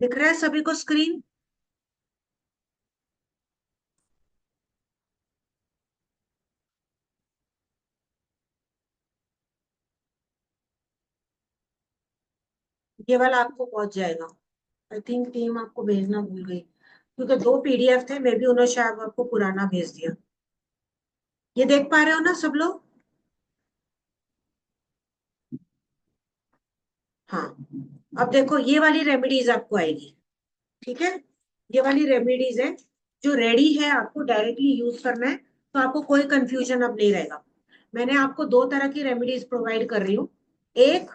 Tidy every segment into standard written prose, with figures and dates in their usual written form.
दिख रहा है सभी को स्क्रीन? ये वाला आपको पहुंच जाएगा। आई थिंक टीम आपको भेजना भूल गई, क्योंकि दो पीडीएफ थे, मे भी उन्होंने शायद आपको पुराना भेज दिया। ये देख पा रहे हो ना सब लोग? हाँ। अब देखो ये वाली रेमेडीज आपको आएगी। ठीक है, ये वाली रेमेडीज है जो रेडी है, आपको डायरेक्टली यूज करना है, तो आपको कोई कंफ्यूजन अब नहीं रहेगा। मैंने आपको दो तरह की रेमेडीज प्रोवाइड कर रही हूँ। एक,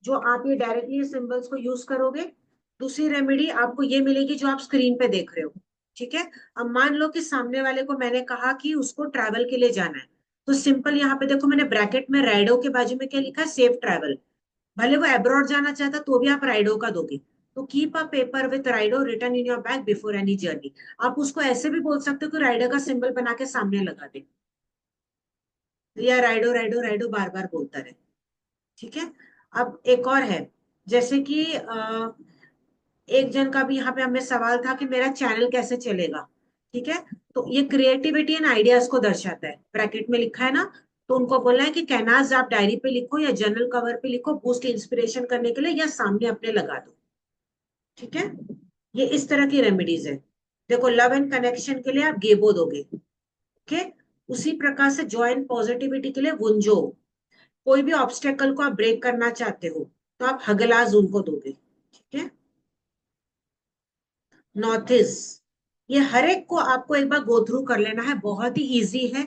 जो आप ये डायरेक्टली सिंबल्स को यूज करोगे। दूसरी रेमेडी आपको ये मिलेगी जो आप स्क्रीन पे देख रहे हो। ठीक है। अब मान लो कि सामने वाले को मैंने कहा कि उसको ट्रैवल के लिए जाना है, तो सिंपल यहाँ पे देखो, मैंने ब्रैकेट में राइडो के बाजू में क्या लिखा है, सेफ ट्रैवल। भले वो अब्रॉड जाना चाहता तो भी आप राइडो का दोगे। तो कीप अ पेपर विथ राइडो return in your bag before any journey. आप उसको ऐसे भी बोल सकते हो कि राइडर का सिंबल बना के सामने लगा दे, या राइडो राइडो राइडो बार बार बोलता रहे। ठीक है। अब एक और है, जैसे कि एक जन का भी यहाँ पे हमें सवाल था कि मेरा चैनल कैसे चलेगा। ठीक है। तो ये क्रिएटिविटी एंड आइडियाज को दर्शाता है, ब्रैकेट में लिखा है ना। तो उनको बोलना है कि कैनवास आप डायरी पे लिखो या जर्नल कवर पे लिखो, बूस्ट इंस्पिरेशन करने के लिए, या सामने अपने लगा दो। ठीक है। ये इस तरह की रेमेडीज है। देखो, लव एंड कनेक्शन के लिए आप गेबो दोगे। ओके। उसी प्रकार से जॉय एंड पॉजिटिविटी के लिए वुंजो। कोई भी ऑब्स्टेकल को आप ब्रेक करना चाहते हो तो आप हगलाज उनको दोगे। ठीक है। नॉथिस, ये हर एक को आपको एक बार गो थ्रू कर लेना है, बहुत ही इजी है।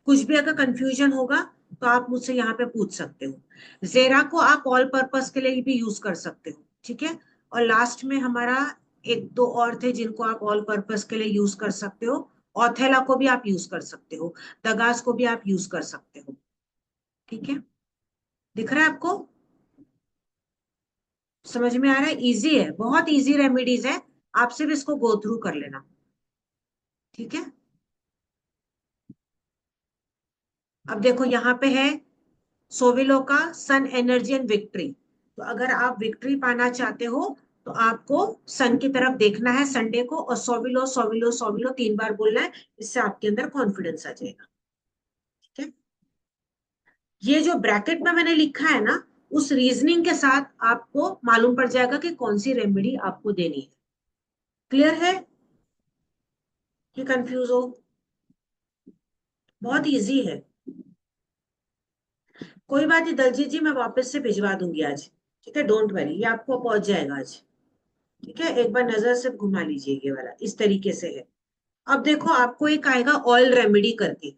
कुछ भी अगर कंफ्यूजन होगा तो आप मुझसे यहाँ पे पूछ सकते हो। जेरा को आप ऑल पर्पस के लिए भी यूज कर सकते हो। ठीक है। और लास्ट में हमारा एक दो और थे जिनको आप ऑल पर्पस के लिए यूज कर सकते हो। ऑथेला को भी आप यूज कर सकते हो। दगास को भी आप यूज कर सकते हो। ठीक है। दिख रहा है आपको? समझ में आ रहा है? इजी है, बहुत इजी रेमेडीज है। आप सिर्फ इसको गो थ्रू कर लेना। ठीक है। अब देखो यहाँ पे है सोविलो का सन एनर्जी एंड विक्ट्री। तो अगर आप विक्ट्री पाना चाहते हो तो आपको सन की तरफ देखना है संडे को, और सोविलो सोविलो सोविलो 3 बार बोलना है। इससे आपके अंदर कॉन्फिडेंस आ जाएगा। ठीक है। ये जो ब्रैकेट में मैंने लिखा है ना, उस रीजनिंग के साथ आपको मालूम पड़ जाएगा कि कौन सी रेमेडी आपको देनी है। क्लियर है कि कंफ्यूज हो? बहुत इजी है। कोई बात नहीं दलजीत जी, मैं वापस से भिजवा दूंगी आज। ठीक है, डोंट वरी, ये आपको पहुंच जाएगा आज। ठीक है, एक बार नजर से घुमा लीजिए, ये वाला इस तरीके से है। अब देखो आपको एक आएगा ऑयल रेमेडी करके,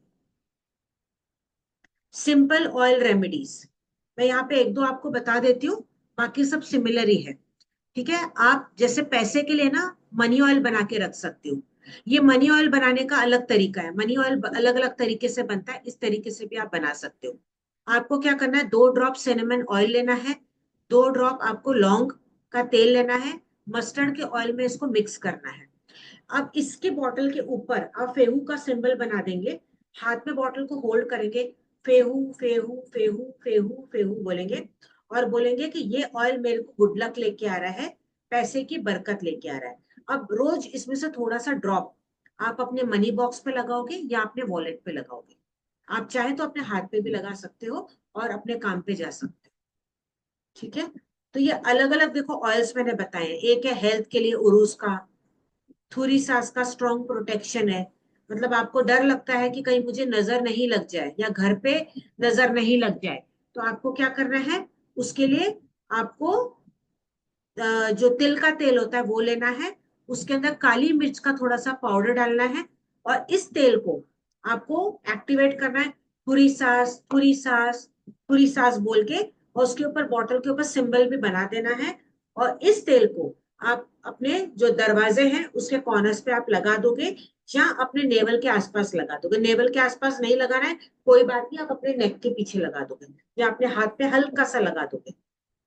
सिंपल ऑयल रेमेडीज। मैं यहाँ पे एक दो आपको बता देती हूँ, बाकी सब सिमिलर ही है। ठीक है। आप जैसे पैसे के लिए ना मनी ऑयल बना के रख सकते हो। ये मनी ऑयल बनाने का अलग तरीका है, मनी ऑयल अलग अलग तरीके से बनता है, इस तरीके से भी आप बना सकते हो। आपको क्या करना है, 2 ड्रॉप सिनेमन ऑयल लेना है, 2 ड्रॉप आपको लौंग का तेल लेना है, मस्टर्ड के ऑयल में इसको मिक्स करना है। अब इसके बॉटल के ऊपर आप फेहू का सिंबल बना देंगे, हाथ में बॉटल को होल्ड करेंगे, फेहू फेहू फेहू फेहू फेहू बोलेंगे, और बोलेंगे कि ये ऑयल मेरे को गुड लक लेके आ रहा है, पैसे की बरकत लेके आ रहा है। अब रोज इसमें से थोड़ा सा ड्रॉप आप अपने मनी बॉक्स पे लगाओगे या अपने वॉलेट पे लगाओगे। आप चाहे तो अपने हाथ पे भी लगा सकते हो और अपने काम पे जा सकते हो। ठीक है। तो ये अलग अलग देखो ऑयल्स मैंने बताए हैं। एक है हेल्थ के लिए उरूस का, थूरी सांस का स्ट्रॉन्ग प्रोटेक्शन है। मतलब आपको डर लगता है कि कहीं मुझे नजर नहीं लग जाए या घर पे नजर नहीं लग जाए, तो आपको क्या करना है, उसके लिए आपको जो तिल का तेल होता है वो लेना है। उसके अंदर काली मिर्च का थोड़ा सा पाउडर डालना है, और इस तेल को आपको एक्टिवेट करना है, पूरी सांस पूरी सांस पूरी सांस बोल के, और उसके ऊपर बॉटल के ऊपर सिंबल भी बना देना है। और इस तेल को आप अपने जो दरवाजे हैं उसके कॉर्नर्स पे आप लगा दोगे, या अपने नेवल के आसपास लगा दोगे। नेवल के आसपास नहीं लगाना है, कोई बात नहीं, आप अपने नेक के पीछे लगा दोगे, या अपने हाथ पे हल्का सा लगा दोगे।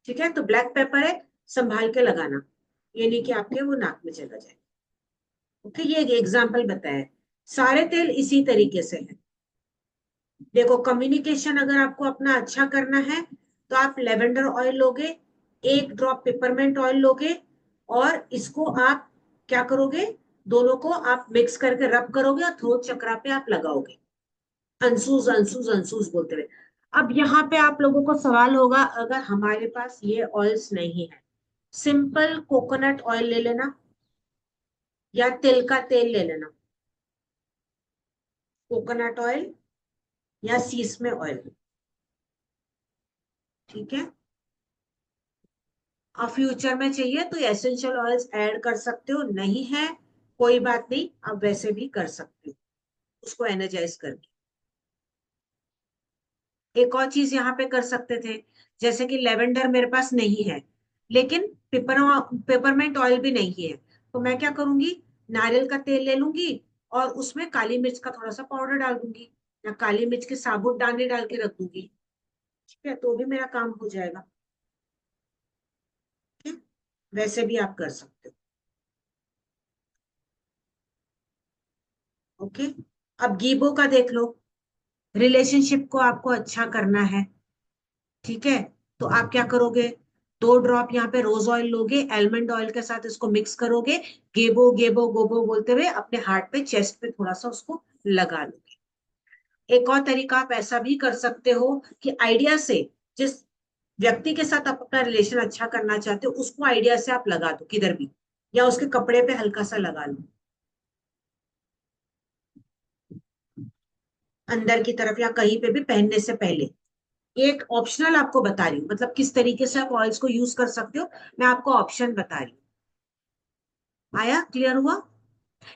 ठीक है। तो ब्लैक पेपर है, संभाल के लगाना, ये नहीं कि आपके वो नाक में चला जाए। ओके, ये एक एग्जाम्पल बताया। सारे तेल इसी तरीके से है। देखो, कम्युनिकेशन अगर आपको अपना अच्छा करना है तो आप लेवेंडर ऑयल लोगे, 1 ड्रॉप पेपरमेंट ऑयल लोगे, और इसको आप क्या करोगे, दोनों को आप मिक्स करके रब करोगे और थ्रोट चक्रा पे आप लगाओगे, अंसूज अंसूज अंसूज बोलते हुए। अब यहाँ पे आप लोगों को सवाल होगा, अगर हमारे पास ये ऑयल्स नहीं है, सिंपल कोकोनट ऑयल ले लेना या तिल का तेल ले लेना, कोकोनट ऑयल या सीसमे ऑयल, ठीक है। और फ्यूचर में चाहिए तो एसेंशियल ऑयल्स ऐड कर सकते हो, नहीं है कोई बात नहीं, आप वैसे भी कर सकते हो उसको एनर्जाइज करके। एक और चीज यहाँ पे कर सकते थे, जैसे कि लेवेंडर मेरे पास नहीं है, लेकिन पेपरमेंट ऑयल भी नहीं है, तो मैं क्या करूंगी, नारियल का तेल ले लूंगी और उसमें काली मिर्च का थोड़ा सा पाउडर डाल दूंगी, या काली मिर्च के साबुत दाने डाल के रख दूंगी, ठीक है, तो भी मेरा काम हो जाएगा। ठीक है, वैसे भी आप कर सकते हो। ओके, अब गीबो का देख लो, रिलेशनशिप को आपको अच्छा करना है, ठीक है, तो आप क्या करोगे, 2 ड्रॉप यहाँ पे रोज ऑयल लोगे, आलमंड ऑयल के साथ इसको मिक्स करोगे, गेबो गेबो गोबो बोलते हुए अपने हार्ट पे, चेस्ट पे थोड़ा सा उसको लगा लोगे। एक और तरीका आप ऐसा भी कर सकते हो कि आइडिया से, जिस व्यक्ति के साथ आप अपना रिलेशन अच्छा करना चाहते हो उसको आइडिया से आप लगा दो किधर भी, या उसके कपड़े पे हल्का सा लगा लो, अंदर की तरफ या कहीं पे भी पहनने से पहले। एक ऑप्शनल आपको बता रही हूँ, मतलब किस तरीके से आप ऑयल्स को यूज कर सकते हो, मैं आपको ऑप्शन बता रही हूँ। आया, क्लियर हुआ?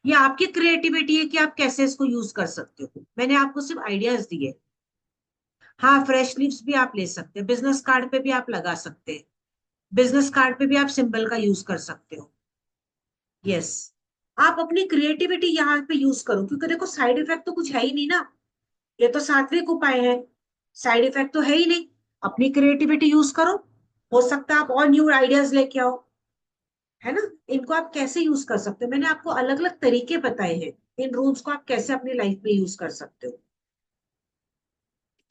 ये आपकी क्रिएटिविटी है कि आप कैसे इसको यूज कर सकते हो, मैंने आपको सिर्फ आइडियाज दिए। हाँ, फ्रेश लीव्स भी आप ले सकते हैं, बिजनेस कार्ड पे भी आप लगा सकते हैं, बिजनेस कार्ड पे भी आप सिंबल का यूज कर सकते हो। यस, आप अपनी क्रिएटिविटी यहाँ पे यूज करो, क्योंकि देखो साइड इफेक्ट तो कुछ है ही नहीं ना, ये तो सात्विक उपाय है, साइड इफेक्ट तो है ही नहीं, अपनी क्रिएटिविटी यूज करो, हो सकता है आप और न्यू आइडियाज लेके आओ, है ना। इनको आप कैसे यूज कर सकते हो, मैंने आपको अलग अलग तरीके बताए हैं, इन रूल्स को आप कैसे अपनी लाइफ में यूज कर सकते हो।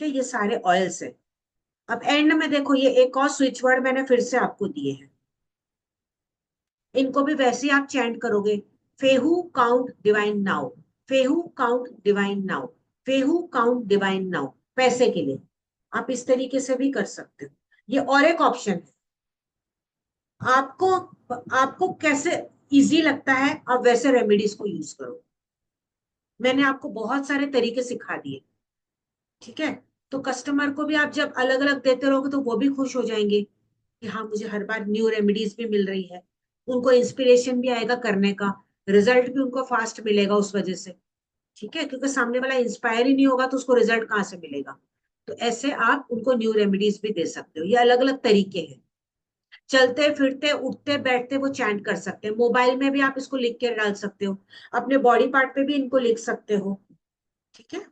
ठीक है, ये सारे ऑयल्स है। अब एंड में देखो, ये एक और स्विच वर्ड मैंने फिर से आपको दिए हैं, इनको भी वैसे ही आप चैंट करोगे, Fehu count divine now, Fehu count divine now, Fehu count divine now, पैसे के लिए आप इस तरीके से भी कर सकते हो। ये और एक ऑप्शन है, आपको आपको कैसे इजी लगता है आप वैसे रेमेडीज को यूज करो, मैंने आपको बहुत सारे तरीके सिखा दिए, ठीक है। तो कस्टमर को भी आप जब अलग अलग देते रहोगे तो वो भी खुश हो जाएंगे कि हाँ, मुझे हर बार न्यू रेमेडीज भी मिल रही है, उनको इंस्पिरेशन भी आएगा करने का, रिजल्ट भी उनको फास्ट मिलेगा उस वजह से, ठीक है, क्योंकि सामने वाला इंस्पायर ही नहीं होगा तो उसको रिजल्ट कहाँ से मिलेगा। तो ऐसे आप उनको न्यू रेमेडीज भी दे सकते हो, ये अलग अलग तरीके हैं। चलते फिरते उठते बैठते वो चैंट कर सकते हैं, मोबाइल में भी आप इसको लिख के डाल सकते हो, अपने बॉडी पार्ट पे भी इनको लिख सकते हो, ठीक है।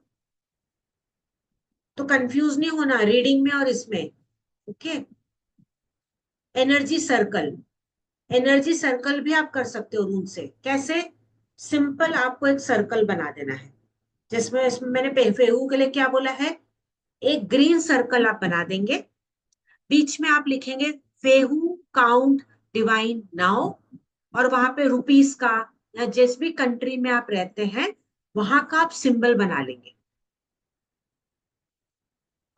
तो कंफ्यूज नहीं होना रीडिंग में और इसमें। Okay, energy circle, energy circle भी आप कर सकते हो रूम से, कैसे, सिंपल आपको एक सर्कल बना देना है, जिसमें इसमें मैंने फेहू के लिए क्या बोला है, एक ग्रीन सर्कल आप बना देंगे, बीच में आप लिखेंगे फेहू काउंट डिवाइन नाउ, और वहां पे रुपीस का, या जिस भी कंट्री में आप रहते हैं वहां का आप सिंबल बना लेंगे,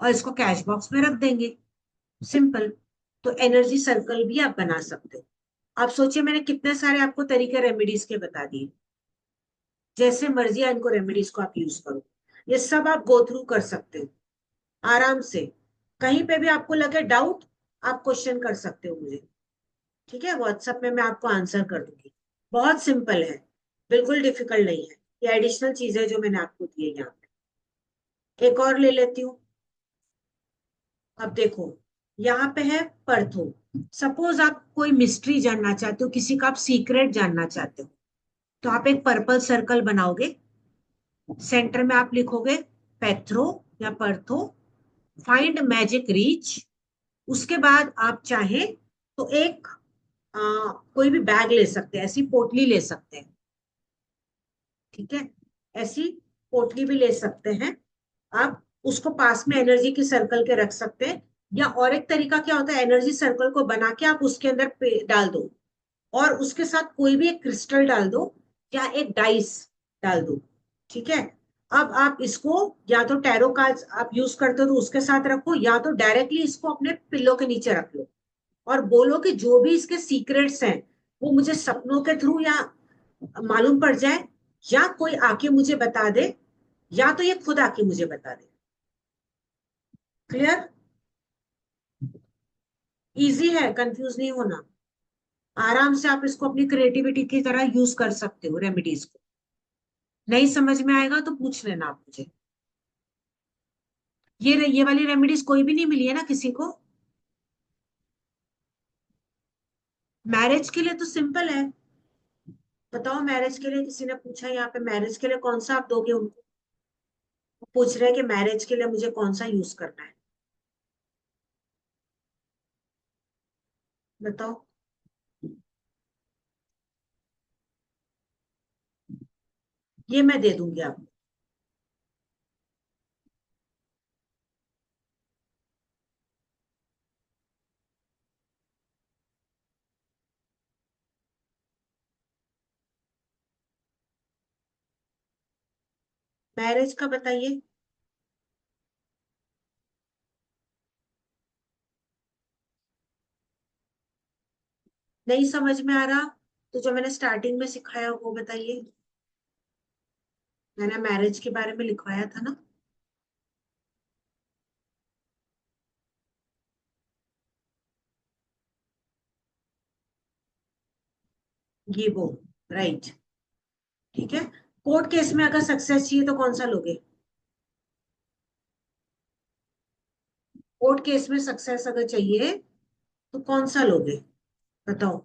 और इसको कैश बॉक्स में रख देंगे, सिंपल। तो एनर्जी सर्कल भी आप बना सकते हो। आप सोचिए, मैंने कितने सारे आपको तरीके रेमेडीज के बता दिए, जैसे मर्जी है इनको रेमेडीज को आप यूज करो, ये सब आप गो थ्रू कर सकते हो आराम से। कहीं पे भी आपको लगे डाउट, आप क्वेश्चन कर सकते हो मुझे, ठीक है, व्हाट्सएप में मैं आपको आंसर कर दूंगी। बहुत सिंपल है, बिल्कुल डिफिकल्ट नहीं है, ये एडिशनल चीजें जो मैंने आपको दी है यहाँ पे। एक और ले लेती हूँ। अब देखो, यहाँ पे है पर्थो, सपोज आप कोई मिस्ट्री जानना चाहते हो, किसी का आप सीक्रेट जानना चाहते हो, तो आप एक पर्पल सर्कल बनाओगे, सेंटर में आप लिखोगे पेथ्रो या पर्थो, फाइंड मैजिक रीच। उसके बाद आप चाहें तो एक कोई भी बैग ले सकते हैं, ऐसी पोटली ले सकते हैं, ठीक है, ऐसी पोटली भी ले सकते हैं आप, उसको पास में एनर्जी की सर्कल के रख सकते हैं। या और एक तरीका क्या होता है, एनर्जी सर्कल को बना के आप उसके अंदर डाल दो, और उसके साथ कोई भी एक क्रिस्टल डाल दो या एक डाइस डाल दो। ठीक है। अब आप इसको या तो टैरो कार्ड्स आप यूज करते हो तो उसके साथ रखो, या तो डायरेक्टली इसको अपने पिल्लो के नीचे रख लो और बोलो कि जो भी इसके सीक्रेट्स हैं वो मुझे सपनों के थ्रू या मालूम पड़ जाए, या कोई आके मुझे बता दे, या तो ये खुद आके मुझे बता दे। क्लियर? इजी है, कंफ्यूज नहीं होना। आराम से आप इसको अपनी क्रिएटिविटी की तरह यूज कर सकते हो रेमेडीज को। नहीं समझ में आएगा तो पूछ लेना आप मुझे। ये वाली रेमेडीज कोई भी नहीं मिली है ना किसी को? मैरिज के लिए तो सिंपल है। बताओ, मैरिज के लिए किसी ने पूछा यहाँ पे मैरिज के लिए कौन सा आप दोगे उनको? वो पूछ रहे हैं कि मैरिज के लिए मुझे कौन सा यूज करना है। बताओ। ये मैं दे दूंगी आपको। मैरिज का बताइए। नहीं समझ में आ रहा तो जो मैंने स्टार्टिंग में सिखाया वो बताइए। मैंने मैरिज के बारे में लिखवाया था ना। ये वो, राइट। ठीक है। कोर्ट केस में अगर सक्सेस चाहिए तो कौन सा लोगे? कोर्ट केस में सक्सेस अगर चाहिए तो कौन सा लोगे? बताओ।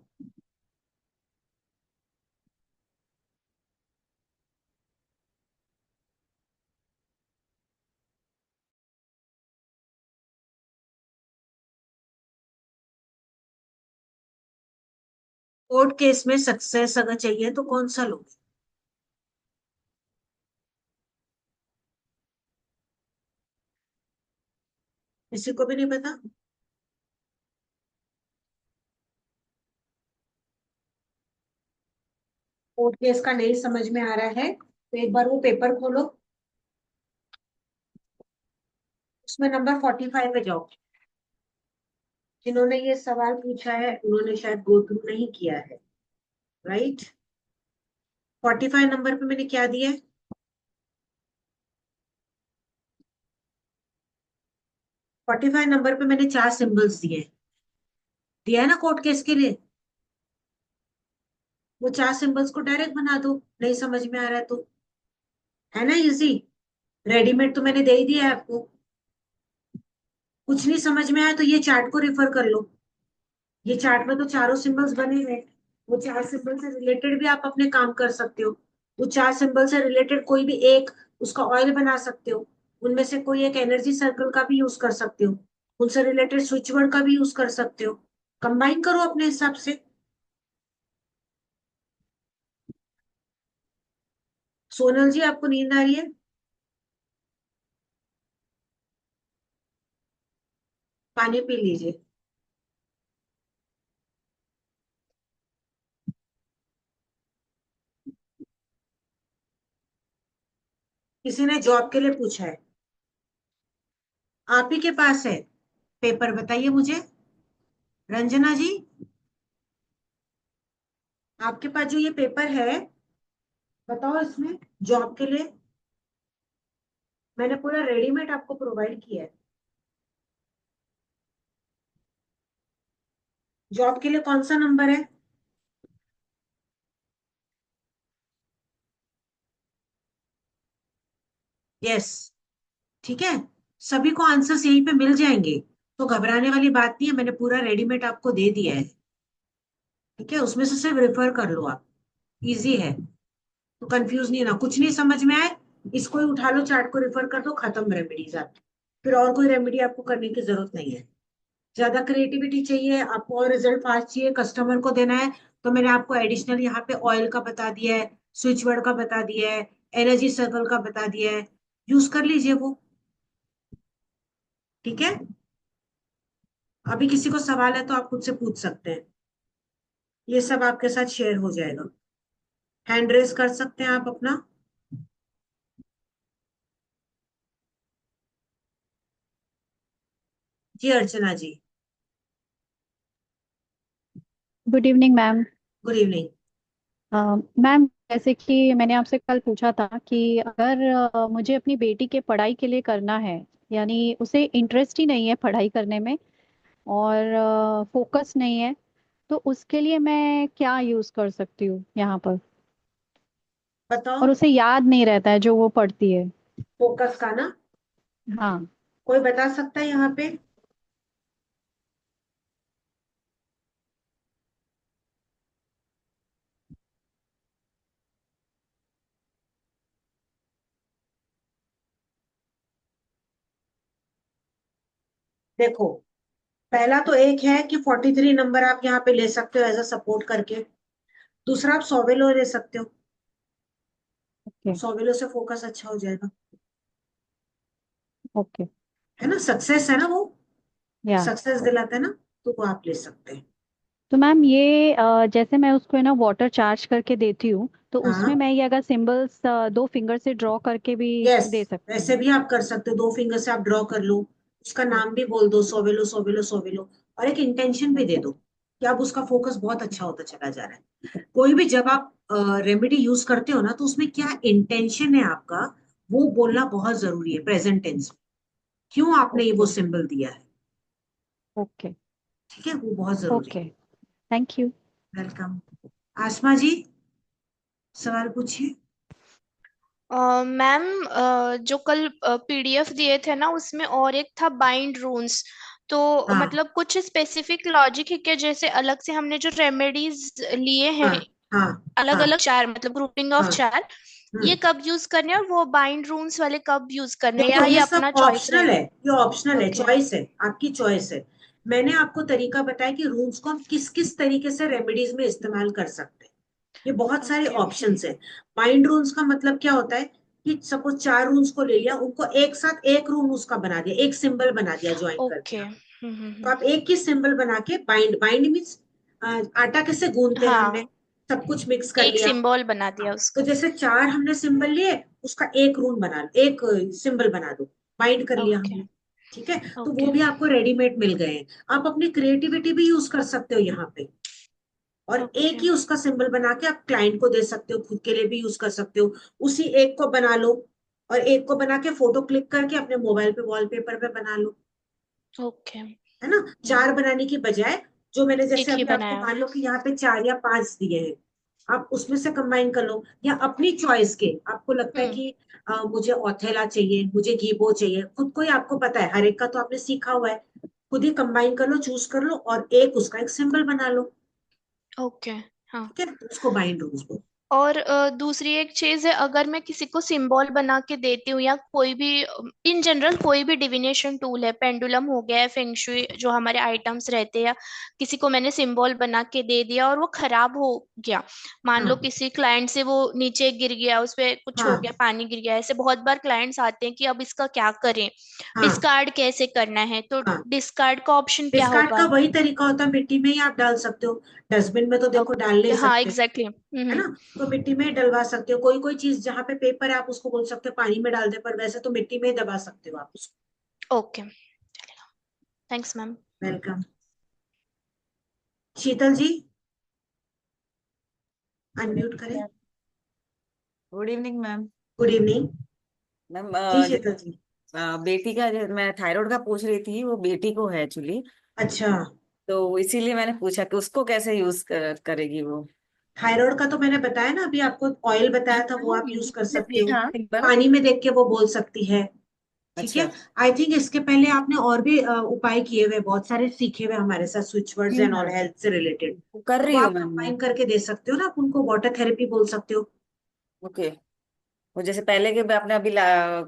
कोर्ट केस में सक्सेस अगर चाहिए तो कौन सा लोगे? किसी को भी नहीं पता? कोर्ट केस का नहीं समझ में आ रहा है तो एक बार वो पेपर खोलो, उसमें नंबर 45 पे जाओ। जिन्होंने ये सवाल पूछा है उन्होंने शायद गो थ्रू नहीं किया है। राइट। 45 नंबर पे मैंने क्या दिया है? 45 नंबर पे मैंने 4 सिंबल्स दिए हैं। दिया है ना कोर्ट केस के लिए? वो 4 सिंबल्स को डायरेक्ट बना दो, नहीं समझ में आ रहा है तो। है ना इजी? रेडीमेड तो मैंने दे ही दिया है आपको। कुछ नहीं समझ में आया तो ये चार्ट को रिफर कर लो। ये चार्ट में तो चारों सिंबल्स बने हुए हैं। वो 4 सिंबल से रिलेटेड भी आप अपने काम कर सकते हो। वो 4 सिंबल से रिलेटेड कोई भी एक उसका ऑयल बना सकते हो। उनमें से कोई एक एनर्जी सर्कल का भी यूज कर सकते हो। उनसे रिलेटेड स्विच वर्ड का भी यूज कर सकते हो। कंबाइन करो अपने हिसाब से। सोनल जी, आपको नींद आ रही है? पानी पी लीजिए। किसी ने जॉब के लिए पूछा है। आप ही के पास है पेपर? बताइए मुझे। रंजना जी, आपके पास जो ये पेपर है, बताओ इसमें जॉब के लिए मैंने पूरा रेडीमेड आपको प्रोवाइड किया है। जॉब के लिए कौन सा नंबर है? यस। ठीक है। सभी को आंसर्स यहीं पे मिल जाएंगे। तो घबराने वाली बात नहीं है, मैंने पूरा रेडीमेड आपको दे दिया है। ठीक है, उसमें से सिर्फ रेफर कर लो आप। इजी है। तो कंफ्यूज नहीं ना, कुछ नहीं समझ में आए इसको ही उठा लो, चार्ट को रेफर कर दो, खत्म रेमेडीज आपकी। फिर और कोई रेमेडी आपको करने की जरूरत नहीं है। ज्यादा क्रिएटिविटी चाहिए आपको और रिजल्ट फास्ट चाहिए, कस्टमर को देना है, तो मैंने आपको एडिशनल यहाँ पे ऑयल का बता दिया है, स्विच वर्ड का बता दिया है, एनर्जी सर्कल का बता दिया है। यूज कर लीजिए वो। ठीक है। अभी किसी को सवाल है तो आप खुद से पूछ सकते हैं। ये सब आपके साथ शेयर हो जाएगा। हैंड रेस कर सकते हैं आप अपना। जी Archana ji. Good evening ma'am. Good evening. Ma'am, जैसे कि मैंने आपसे कल पूछा था कि अगर मुझे अपनी बेटी के पढ़ाई के लिए करना है, यानी उसे इंटरेस्ट ही नहीं है पढ़ाई करने में और फोकस नहीं है, तो उसके लिए मैं क्या यूज़ कर सकती हूँ यहाँ पर? बताओ। और उसे याद नहीं रहता है जो वो पढ़ती है। फोकस का ना, हाँ। कोई बता सकता है यहाँ पे? देखो, पहला तो एक है कि 43 नंबर आप यहाँ पे ले सकते हो एज अ सपोर्ट करके। दूसरा, आप सॉवेलो ले सकते हो। ओके। सॉवेलो से फोकस अच्छा हो जाएगा। ओके। है ना, सक्सेस है ना वो, या। सक्सेस दिलाता है ना, तो वो आप ले सकते हैं। तो मैम ये जैसे मैं उसको है ना वाटर चार्ज करके देती हूँ, तो उसमें हाँ। मैं ये अगर सिंबल्स दो फिंगर से ड्रॉ करके भी यस, दे सकती वैसे हूँ? भी आप कर सकते हो, 2 फिंगर से आप ड्रॉ कर लो। उसका नाम भी बोल दो, सोवेलो सोवेलो सोवेलो। और एक इंटेंशन भी दे दो कि अब उसका फोकस बहुत अच्छा होता चला जा रहा है। कोई भी जब आप रेमेडी यूज करते हो ना, तो उसमें क्या इंटेंशन है आपका, वो बोलना बहुत जरूरी है प्रेजेंट टेंस में। क्यों आपने ये वो ओके। सिंबल दिया है? ओके। ठीक है, वो बहुत जरूरी ओके। Thank you. है। वेलकम। आसमा जी, सवाल पूछिए। मैम, जो कल पीडीएफ दिए थे ना, उसमें और एक था बाइंड रून्स। तो हाँ मतलब कुछ स्पेसिफिक लॉजिक है क्या? जैसे अलग से हमने जो रेमेडीज लिए हाँ हैं, हाँ अलग हाँ अलग चार, मतलब ग्रुपिंग ऑफ हाँ। चार, ये हम्म। कब यूज करने हैं और वो बाइंड रून्स वाले कब यूज करने हैं, देखो, या ये ये सब अपना चॉइस ऑप्शनल है, रहेगा? ये ऑप्शनल है, ओके। चॉइस है, आपकी चॉइस है। मैंने आपको तरीका बताया कि रूल्स को हम किस किस तरीके से रेमेडीज में इस्तेमाल कर सकते हैं। ये बहुत सारे ओके। ऑप्शंस हैं। माइंड रूल्स का मतलब क्या होता है कि सपोज 4 रूल्स को ले लिया, उनको एक साथ एक रूल उसका बना दिया, एक सिंबल बना दिया ज्वाइन करके ओके। आपने। तो आप एक ही सिंबल बना के, बाइंड बाइंड मीन्स आटा कैसे गूंदते हैं हमने, हाँ, सब कुछ मिक्स कर एक लिया। सिंबल बना हाँ, दिया तो उसका। जैसे 4 हमने सिंबल लिए, उसका एक रूल बना लो, एक सिंबल बना दो, बाइंड कर लिया ओके। हमने। ठीक है, तो वो ओके। भी आपको रेडीमेड मिल गए हैं। आप अपनी क्रिएटिविटी भी यूज कर सकते हो यहाँ पे। और एक ओके। ही उसका सिंबल बना के आप क्लाइंट को दे सकते हो, खुद के लिए भी यूज कर सकते हो। उसी एक को बना लो, और एक को बना के फोटो क्लिक करके अपने मोबाइल पे वॉलपेपर पे बना लो। ओके। है ना, 4 बनाने की बजाय, जो मैंने जैसे एक ही अभी आपको बनाया। मान लो कि यहाँ पे 4 या 5 दिए हैं, आप उसमें से कंबाइन कर लो, या अपनी चॉइस के आपको लगता है हम्म। कि मुझे ओथेला चाहिए, मुझे गीबो चाहिए, खुद को ही आपको पता है, हर एक का तो आपने सीखा हुआ है। खुद ही कंबाइन कर लो, चूज कर लो, और एक उसका एक सिंबल बना लो। ओके। हाँ। ठीक है, तो उसको बाइंड रूल्स बोलो। और दूसरी एक चीज है, अगर मैं किसी को सिंबल बना के देती हूँ, या कोई भी इन जनरल कोई भी डिविनेशन टूल है, पेंडुलम हो गया है, फेंगशुई जो हमारे आइटम्स रहते हैं, या किसी को मैंने सिंबल बना के दे दिया और वो खराब हो गया, मान लो हाँ किसी क्लाइंट से वो नीचे गिर गया, उस पे कुछ हो गया, हाँ पानी गिर गया, ऐसे बहुत बार क्लाइंट्स आते हैं कि अब इसका क्या करें, हाँ डिस्कार्ड कैसे करना है, तो हाँ। डिस्कार्ड का ऑप्शन क्या डिस्कार्ड का होगा? वही तरीका होता है, मिट्टी में ही आप डाल सकते हो। डस्टबिन में तो देखो डाल नहीं ओके, हाँ, सकते। एग्जैक्टली। है ना, तो मिट्टी में ही डलवा सकते हो। कोई कोई चीज जहाँ पे पेपर है, आप उसको बोल सकते हो पानी में डाल दे, पर वैसे तो मिट्टी में ही दबा सकते हो आप उसको। Okay, thanks ma'am. Welcome. Sheetal ji, unmute करें। Good evening ma'am. Good evening. Ma'am, जी शीतल जी। बेटी का मैं थायराइड का पूछ रही थी, वो बेटी को है एक्चुअली। अच्छा, तो इसीलिए मैंने पूछा कि उसको कैसे यूज करेगी वो। थायराइड का तो मैंने बताया ना अभी आपको, ऑयल बताया था, वो हाँ, आप यूज कर मैंने सकते हो। देखा एक बार। पानी में देख के वो बोल सकती है। ठीक है। अच्छा। आई थिंक इसके पहले आपने और भी उपाय किए हुए, बहुत सारे सीखे हुए हमारे साथ, स्विच वर्ड्स एंड ऑल, हाँ, हेल्थ से रिलेटेड। वो कर वो रही हूँ आप मैम मैं। कंबाइन करके दे सकते हो ना, आप उनको वाटर थेरेपी बोल सकते हो। ओके। वो जैसे पहले के आपने अभी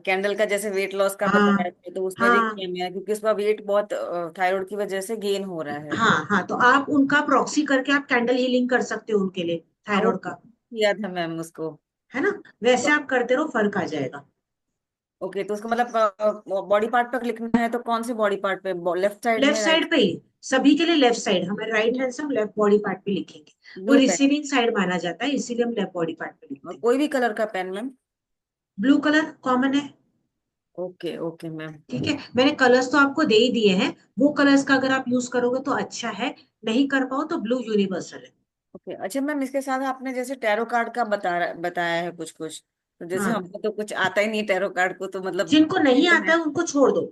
कैंडल का जैसे वेट लॉस का बताया हाँ था, तो उसमें हाँ देखिए मैं, क्योंकि उसका वेट बहुत थायराइड की वजह से गेन हो रहा है। हाँ हाँ, तो आप उनका प्रॉक्सी करके आप कैंडल हीलिंग कर सकते हो उनके लिए, हाँ, वो थायराइड का। किया था मैम उसको। है ना, वैसे आप करते रहो, फर्क आ जाएगा। ओके, तो उसको मतलब बॉडी पार्ट पर लिखना है तो कौन से बॉडी पार्ट पे, लेफ्ट साइड लेफ्ट में, साइड राइट? पे ही, सभी के लिए लेफ्ट साइड, हमारे राइट हैंड से हम लेफ्ट बॉडी पार्ट पे लिखेंगे, वो ब्लू पेन रिसीविंग साइड माना जाता है, इसीलिए हम लेफ्ट बॉडी पार्ट पे और लिखते हैं। कोई भी कलर का pen ma'am? Blue colour common है। Okay okay ma'am. ठीक है, मैंने कलर्स तो आपको दे ही दिए हैं, वो कलर्स का अगर आप यूज करोगे तो अच्छा है, नहीं कर पाओ तो ब्लू यूनिवर्सल है। ओके अच्छा मैम, इसके साथ आपने जैसे टैरो कार्ड का बताया है कुछ कुछ, तो जैसे हाँ, हमको तो कुछ आता ही नहीं टैरो कार्ड को, तो मतलब जिनको नहीं तो आता है। है उनको छोड़ दो,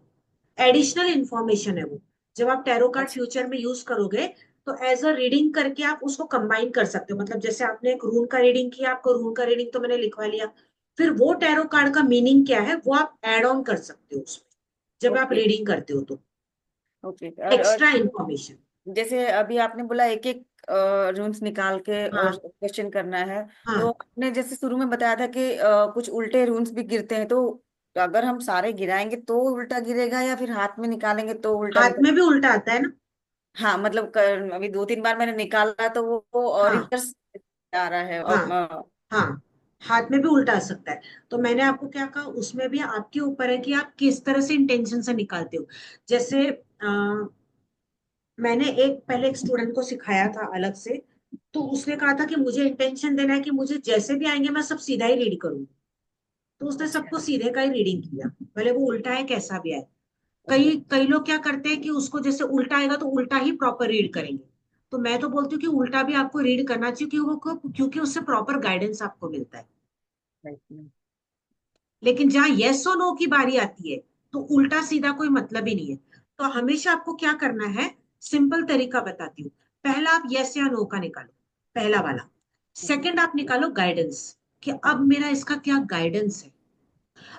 एडिशनल इंफॉर्मेशन है वो। जब आप टैरो कार्ड अच्छा। फ्यूचर में यूज करोगे तो एज अ रीडिंग करके आप उसको कंबाइन कर सकते हो, मतलब जैसे आपने एक रून का रीडिंग किया, आपको रून का रीडिंग तो मैंने लिखवा लिया, फिर वो टैरो कार्ड का मीनिंग क्या है वो आप एड ऑन कर सकते हो उसमें, जब आप ओके रीडिंग करते हो तो ओके। Extra information. जैसे अभी आपने बोला एक एक रूम्स निकाल के और हाँ क्वेश्चन करना है, तो हाँ, आपने जैसे शुरू में बताया था कि कुछ उल्टे रूम्स भी गिरते हैं, तो अगर हम सारे गिराएंगे तो उल्टा गिरेगा या फिर हाथ में निकालेंगे तो उल्टा हाथ निकल? में भी उल्टा आता है ना। हाँ मतलब अभी 2-3 बार मैंने निकाला तो वो और हाँ रिवर्स आ रहा है हाँ और हाँ, हाथ में भी उल्टा आ सकता है। तो मैंने आपको क्या कहा, उसमें भी आपके ऊपर है कि आप किस तरह से इंटेंशन से निकालते हो। जैसे मैंने पहले एक स्टूडेंट को सिखाया था अलग से, तो उसने कहा था कि मुझे इंटेंशन देना है कि मुझे जैसे भी आएंगे मैं सब सीधा ही रीड करूँ, तो उसने अच्छा। सबको सीधे का ही रीडिंग किया, भले वो उल्टा है कैसा भी आए। ओके कई कई लोग क्या करते हैं कि उसको जैसे उल्टा आएगा तो उल्टा ही प्रॉपर रीड करेंगे, तो मैं तो बोलती हूँ कि उल्टा भी आपको रीड करना चाहिए, क्योंकि उससे प्रॉपर गाइडेंस आपको मिलता है। लेकिन जहां यस और नो की बारी आती है तो उल्टा सीधा कोई मतलब ही नहीं है। तो हमेशा आपको क्या करना है, सिंपल तरीका बताती हूँ। पहला आप यस या नो का निकालो, पहला वाला। सेकंड आप निकालो गाइडेंस, कि अब मेरा इसका क्या गाइडेंस है।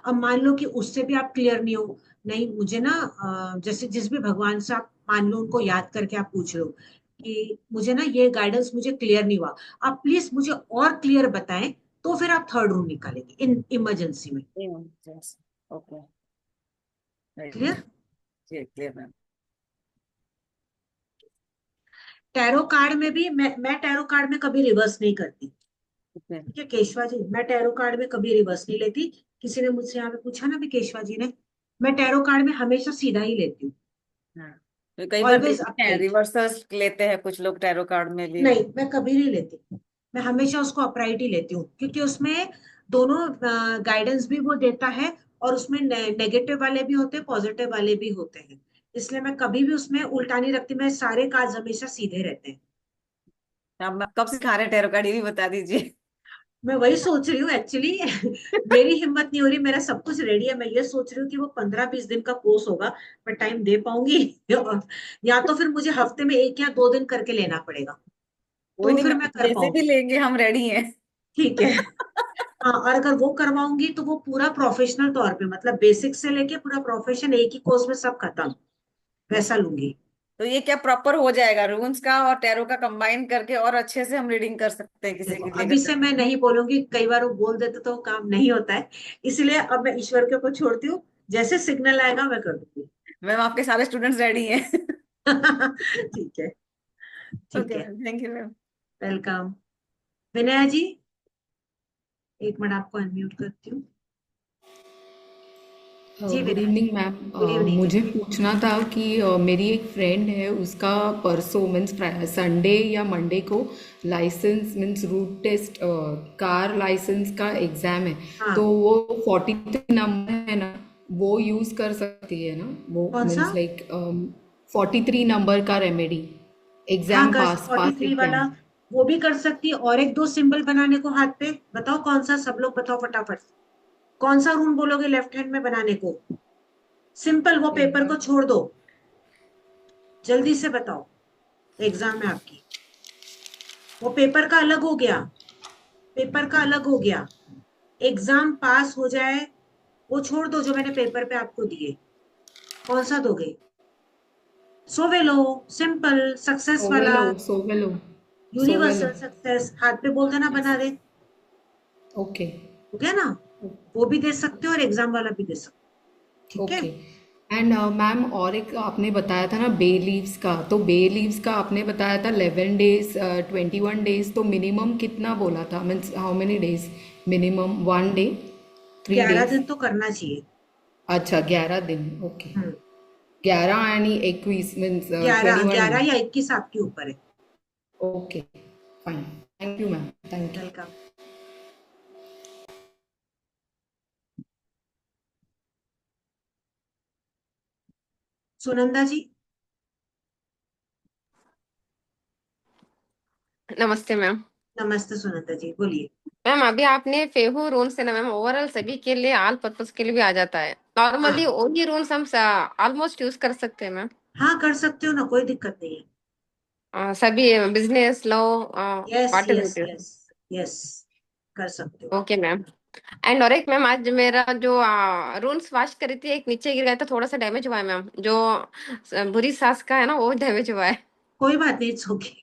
अब मान लो कि उससे भी आप क्लियर नहीं हो, नहीं मुझे ना जैसे जिस भी भगवान से आप मान लो उनको याद करके आप पूछ रहे हो कि मुझे ना ये गाइडेंस मुझे क्लियर नहीं हुआ, आप प्लीज मुझे और क्लियर बताएं, तो फिर आप थर्ड रूम निकालेंगे इन इमरजेंसी में। ओके। क्लियर। जी क्लियर मैम। टैरो कार्ड में भी मैं टैरो कार्ड में कभी रिवर्स नहीं करती। ओके। ठीक है केशवा जी, मैं टैरो कार्ड में कभी रिवर्स नहीं लेती। किसी ने मुझसे यहाँ पे पूछा ना भी केशवा जी ने, मैं टैरो कार्ड में हमेशा सीधा ही लेती हूँ, हाँ तो कई बार ऑलवेज देखते हैं अपराइट। रिवर्सर्स लेते हैं कुछ लोग टैरो कार्ड में भी। नहीं, मैं कभी नहीं लेती, मैं हमेशा उसको अपराइट ही लेती हूँ, क्योंकि उसमें दोनों गाइडेंस भी वो देता है, और उसमें नेगेटिव वाले भी होते हैं, पॉजिटिव वाले भी होते हैं, इसलिए मैं कभी भी उसमें उल्टा नहीं रखती, मैं सारे कार्ड हमेशा सीधे रहते हैं। आप कब सिखा रहे हैं टैरो कार्ड, ये भी बता दीजिए। मैं वही सोच रही हूँ एक्चुअली। मेरी हिम्मत नहीं हो रही, मेरा सब कुछ रेडी है, मैं ये सोच रही हूँ कि वो 15-20 दिन का कोर्स होगा, मैं टाइम दे पाऊंगी। या तो फिर मुझे हफ्ते में 1 या 2 दिन करके लेना पड़ेगा, कोई तो नहीं फिर मैम, मैं कर जैसे भी पाऊंगी। लेंगे हम रेडी हैं। ठीक है। हाँ, और अगर वो करवाऊंगी तो वो पूरा प्रोफेशनल तौर पे, मतलब बेसिक से लेके पूरा प्रोफेशन एक ही कोर्स में सब खत्म, वैसा ओके। लूंगी। तो ये क्या प्रॉपर हो जाएगा, रून्स का और टैरो का कंबाइन करके और अच्छे से हम रीडिंग कर सकते हैं किसी देखो की अभी लेकर से जाए? मैं नहीं बोलूंगी, कई बार वो बोल देते तो वो काम नहीं होता है, इसलिए अब मैं ईश्वर के ऊपर छोड़ती हूँ, जैसे सिग्नल आएगा मैं कर दूंगी। मैम आपके सारे स्टूडेंट्स रेडी हैं। ठीक है। ठीक ओके है, ma'am, thank you ma'am. Welcome. Vinay ji, एक मिनट आपको अनम्यूट करती हूँ। जी good Vinay ji, evening ma'am. Good evening जी। मुझे पूछना था कि मेरी एक फ्रेंड है, उसका परसों मीन्स संडे या मंडे को licence means route test car licence का एग्ज़ाम है। तो हाँ, वो 43 नंबर है ना, वो यूज़ कर सकती है ना, वो कौन सा। मीन्स लाइक 43 नंबर का रेमेडी हाँ, एग्ज़ाम कर पास 43 वाला एग्ज़ाम। वो भी कर सकती है, और एक दो सिंबल बनाने को हाथ पे बताओ कौन सा, सब लोग बताओ फटाफट। कौन सा रूल बोलोगे लेफ्ट हैंड में बनाने को, सिंपल, वो एक पेपर को बार छोड़ दो, जल्दी से बताओ, एग्जाम है आपकी। वो पेपर का अलग हो गया, पेपर का अलग हो गया, एग्जाम पास हो जाए, वो छोड़ दो जो मैंने पेपर पे आपको दिए, कौन सा दोगे। सोवेलो, सिंपल, सक्सेस वाला, सोवेलो सोवेलो सोवेलो। यूनिवर्सल सक्सेस, हाथ पे बोल देना यस। बना दे। ओके। हो गया ना, वो भी दे सकते हो और एग्जाम वाला भी दे सकते हो, ठीक है। ओके। एंड मैम, और एक आपने बताया था ना बे लीव्स का, तो बे लीव्स का आपने बताया था 11 डेज 21 डेज, तो मिनिमम कितना बोला था, means how many days minimum, 1 day, three 11 दिन डेज तो करना चाहिए। अच्छा 11 दिन। ओके। हम्म, 11 आणि 21 मीन्स 11 21 11 या 21 आपके ऊपर है। Okay fine thank you ma'am thank you welcome. Sunanda ji. नमस्ते मैम। नमस्ते सुनंदा जी, बोलिए। मैम अभी आपने फेहू रूल्स है ना मैम, ओवरऑल सभी के लिए ऑल पर्पस के लिए भी आ जाता है। नॉर्मली हाँ वही रूल्स हम ऑलमोस्ट यूज कर सकते हैं मैम। हाँ, कर सकते हो ना, कोई दिक्कत नहीं है। सभी business law yes what yes ever. Yes yes, कर सकते हो। Okay ma'am. एंड और एक मैम, आज मेरा जो रूल्स वॉश करी थी, एक नीचे गिर गया था, थोड़ा सा डैमेज हुआ है मैम। जो बुरी सास का है ना, वो डैमेज हुआ है। कोई बात नहीं, it's okay.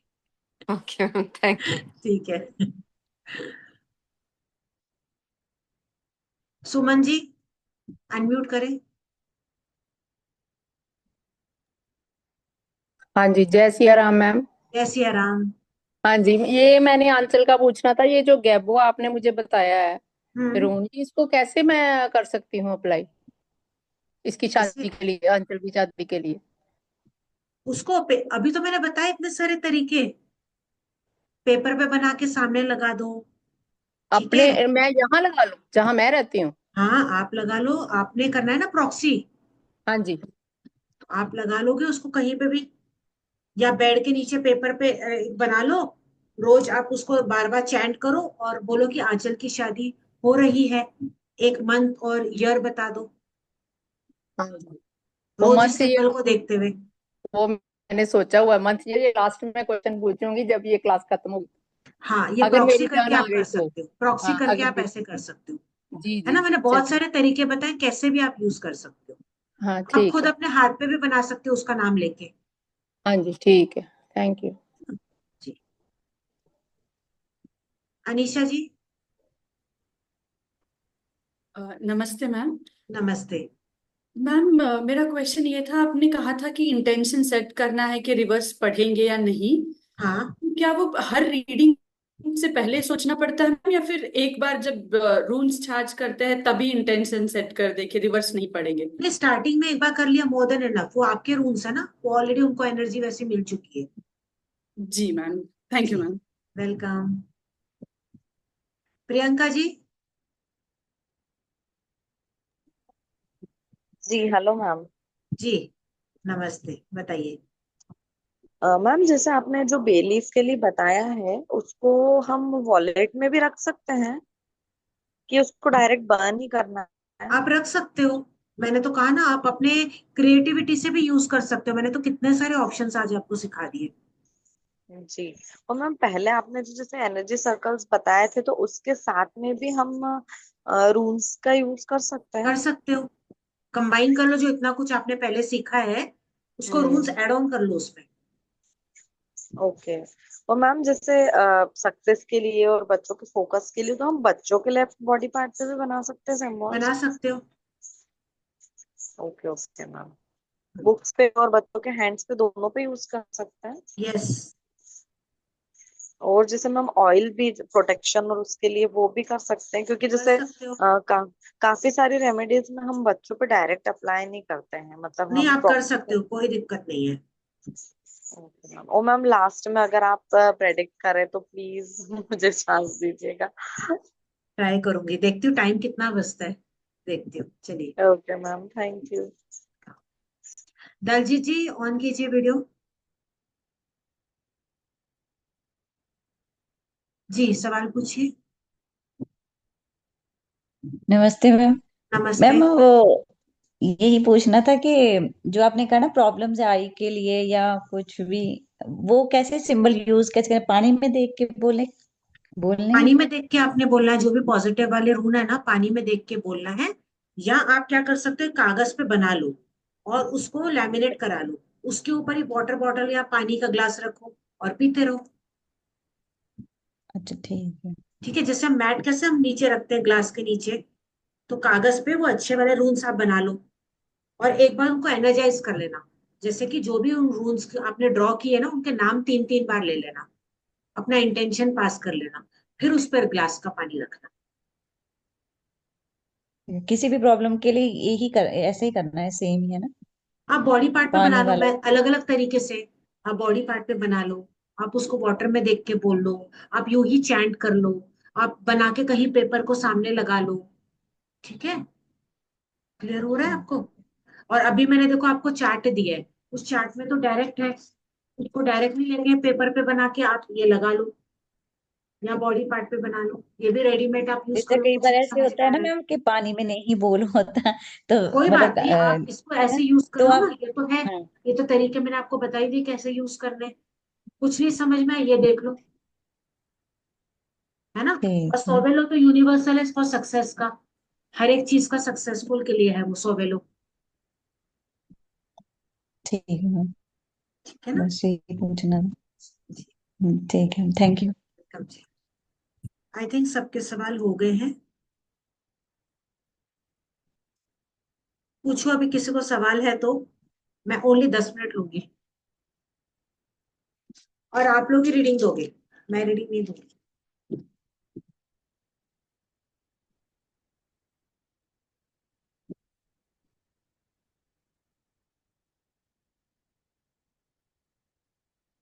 Okay ma'am thank you. ठीक है। सुमन जी, अनम्यूट करें। हाँ जी, जय सिया राम मैम। जय सिया राम। हाँ जी, ये मैंने आंचल का पूछना था, ये जो गैबो आपने मुझे बताया है हम्म। रून, इसको कैसे मैं कर सकती हूँ अप्लाई इसकी इसे शादी के लिए, आंचल की शादी के लिए। अभी तो मैंने बताया इतने सारे तरीके। पेपर पे बना के सामने लगा दो। ठीक है। अपने मैं यहाँ लगा लूँ जहाँ मैं रहती हूँ? हाँ, आप लगा लो। आपने करना है ना प्रॉक्सी। हाँ जी। तो आप लगा लोगे उसको कहीं पे भी, या बेड के नीचे पेपर पे बना लो। रोज आप उसको बार बार चैंट करो और बोलो कि आंचल की शादी हो रही है, एक मंथ और ईयर बता दो, हाँ जी। वो रोज इस मंथ ये सिंबल को देखते हुए। वो मैंने सोचा हुआ है मंथ, ये लास्ट में क्वेश्चन पूछूंगी जब ये क्लास खत्म होगी, हाँ, ये अगर प्रॉक्सी मेरी करके जान आ आप कर गई तो। सकते हो, प्रॉक्सी हाँ करके अगर आप ऐसे कर सकते हो। जी है जी ना, मैंने जी बहुत चलिए। सारे तरीके बताए कैसे भी आप यूज कर सकते हो। हाँ आप ठीक खुद है। अपने हाथ पे भी बना सकते हो उसका नाम लेके। हाँ जी ठीक है। Thank you. जी। अनीशा जी। नमस्ते मैम। नमस्ते। मैम मेरा क्वेश्चन ये था, आपने कहा था कि इंटेंशन सेट करना है कि रिवर्स पढ़ेंगे या नहीं। हाँ, तो क्या वो हर रीडिंग से पहले सोचना पड़ता है मैम, या फिर एक बार जब रूल्स चार्ज करते हैं तभी इंटेंशन सेट कर दे कि रिवर्स नहीं पढ़ेंगे? ने स्टार्टिंग में एक बार कर लिया मोर देन इनफ, वो आपके रूल्स है ना, वो ऑलरेडी उनको एनर्जी वैसे मिल चुकी है। जी मैम। थैंक यू जी। मैम। वेलकम। प्रियंका जी। जी हेलो मैम। जी। नमस्ते, बताइए। मैम जैसे आपने जो बे लीफ के लिए बताया है, उसको हम वॉलेट में भी रख सकते हैं कि उसको डायरेक्ट बर्न ही करना है? आप रख सकते हो। मैंने तो कहा ना, आप अपने क्रिएटिविटी से भी यूज कर सकते हो, मैंने तो कितने सारे ऑप्शंस आज आपको सिखा दिए। जी। और मैम पहले आपने जो जैसे एनर्जी सर्कल्स बताए थे, तो उसके साथ में भी हम रून्स का यूज कर सकते हैं? कर सकते हो, कंबाइन कर लो जो इतना कुछ आपने पहले सीखा है, उसको रूल्स हम्म। एड ऑन कर लो उसमें। ओके। और मैम जैसे सक्सेस के लिए और बच्चों के फोकस के लिए, तो हम बच्चों के लेफ्ट बॉडी पार्ट पे भी बना सकते हैं बना सिंबल्स? सकते हो। Okay okay ma'am. बुक्स पे और बच्चों के हैंड्स पे, दोनों पे यूज कर सकते हैं? यस, और जैसे मैम ऑयल भी प्रोटेक्शन और उसके लिए वो भी कर सकते हैं, क्योंकि कर जैसे सकते हो। काफी सारी रेमेडीज में हम बच्चों पे डायरेक्ट अप्लाई नहीं करते हैं, मतलब नहीं, हम आप कर सकते हो, कोई दिक्कत नहीं है। और मैम लास्ट में अगर आप प्रेडिक्ट करें तो प्लीज मुझे चांस दीजिएगा। ट्राई करूंगी, देखती हूँ टाइम कितना बचता है, देखती हूँ, चलिए। Okay ma'am thank you. Daljeet ji, on कीजिए वीडियो। जी, सवाल पूछिए। नमस्ते मैम। नमस्ते। मैम वो यही पूछना था कि जो आपने कहा ना प्रॉब्लम्स है आई के लिए या कुछ भी, वो कैसे सिंबल यूज कैसे करें? पानी में देख के बोलने पानी हैं? में देख के आपने बोलना है, जो भी पॉजिटिव वाले रून है ना, पानी में देख के बोलना है। या आप क्या कर सकते हो, कागज पे बना लो और उसको लैमिनेट करा लो, उसके ऊपर ही वाटर बॉटल या पानी का ग्लास रखो और पीते रहो। अच्छा ठीक है। ठीक है, जैसे हम मैट कैसे हम नीचे रखते हैं ग्लास के नीचे, तो कागज पे वो अच्छे वाले रून्स आप बना लो और एक बार उनको एनर्जाइज कर लेना। जैसे कि जो भी उन रून्स आपने ड्रॉ किए ना, उनके नाम 3-3 बार ले लेना, अपना इंटेंशन पास कर लेना, फिर उस पर ग्लास का पानी रखना। किसी भी प्रॉब्लम के लिए यही कर, ऐसे ही करना है, सेम ही है ना? आप बॉडी पार्ट पे बना पानी लो, वाला। मैं अलग अलग तरीके से। आप बॉडी पार्ट पे बना लो, आप उसको वाटर में देख के बोल लो, आप यूं ही चैंट कर लो, आप बना के कहीं पेपर को सामने लगा लो। ठीक है, क्लियर हो रहा है आपको? और अभी मैंने देखो आपको चार्ट दिया है, उस चार्ट में तो डायरेक्ट है, उसको डायरेक्टली लेके पेपर पे बना के आप ये लगा लो, या बॉडी पार्ट पे बना लो, ये भी रेडीमेड आप यूज जैसे कर लो, कई कुछ बार नहीं ऐसे समझ होता में है आ ना रहा है। मैम कि पानी में नहीं बोल होता, तो कोई बात मतलब नहीं, आप इसको है ऐसे ना, यूज कर तो लो ना, आप। ये तो है। हाँ। ये तो तरीके मैंने आपको बताई दी कैसे यूज करने। कुछ नहीं समझ में आया, ये देख लो, है ना। और ठीक है। सोवेलो तो यूनिवर्सल है फॉर सक्सेस का, हर एक चीज का सक्सेसफुल के लिए है वो सोवेलो। ठीक है मैम, ठीक है ना। बस यही पूछना था। ठीक है, थैंक यू। आई थिंक सबके सवाल हो गए हैं। पूछो, अभी किसी को सवाल है तो, मैं ओनली 10 मिनट लूंगी। और आप लोग ही रीडिंग दोगे, मैं रीडिंग नहीं दूंगी।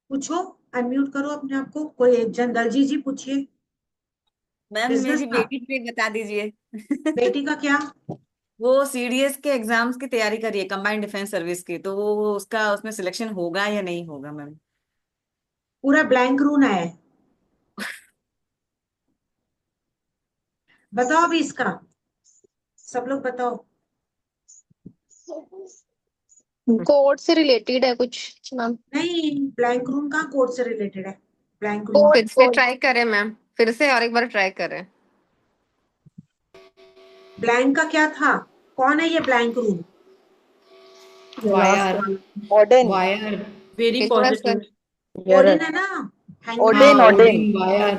पूछो, अनम्यूट करो अपने आप को, कोई एक जन, दलजी जी पूछिए। मैम बिजनेस मेरी का, बेटी पे बता दीजिए। बेटी का क्या? वो सीडीएस के एग्जाम्स की तैयारी कर रही है, कंबाइंड डिफेंस सर्विस की, तो वो उसका उसमें सिलेक्शन होगा या नहीं होगा मैम? पूरा ब्लैंक रून है, बताओ अभी इसका, सब लोग बताओ। कोड से रिलेटेड है कुछ मैम। नहीं, ब्लैंक रून कहाँ कोड से रिलेटेड है? ब्लैंक रून, कोड फिर से कोड ट्राई करें मैम, फिर से और एक बार ट्राई करें। ब्लैंक का क्या था? कौन है ये ब्लैंक रून? Last wire. वाला, ओडेन। वायर। वेरी एक बार सर। पॉजिटिव। ओडिन यरर। है ना, हैंगमैन। ओडेन हाँ, ओडेन। Odin wire.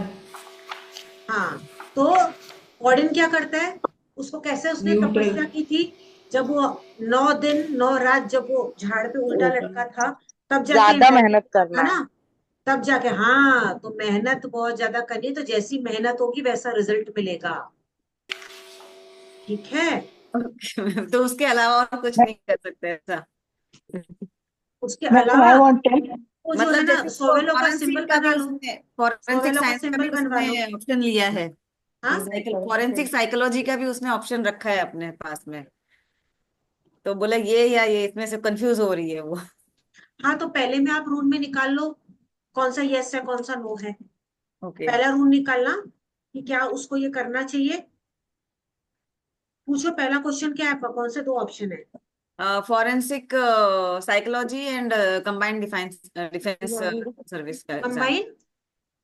हाँ, तो ओडिन क्या करता है? उसको कैसे उसने न्यूट्रल। तपस्या की थी? जब वो 9 दिन 9 रात जब वो झाड़ पे उल्टा लटका था, तब जाके ज्यादा एनलाइटमेंट मेहनत हुआ था करना है। ना। तब जाके, हाँ, तो मेहनत बहुत ज्यादा करनी है, तो जैसी मेहनत होगी वैसा रिजल्ट मिलेगा। ठीक है। तो उसके अलावा और कुछ नहीं कर सकते ऐसा? उसके मैम अलावा आई वांट टेल। वो जो है मतलब ना, जैसे वो सोवेलो का सिंबल फॉरेंसिक का बना भी लो, उसने, फॉरेंसिक सोवेलो का साइंस का भी सिंबल बनवा लो। उसने ऑप्शन लिया है, हाँ, फॉरेंसिक साइकोलॉजी का भी उसने ऑप्शन रखा है अपने पास में, तो बोला ये या ये, इसमें से कंफ्यूज हो रही है वो। हाँ, तो पहले में आप रून में निकाल लो, कौन सा यस है कौन सा नो है। ओके। पहला रून निकालना कि क्या उसको ये करना चाहिए। पूछो, पहला क्वेश्चन क्या है आपका, कौन से 2 ऑप्शन है? Forensic psychology and combined defence defence service का exam, combine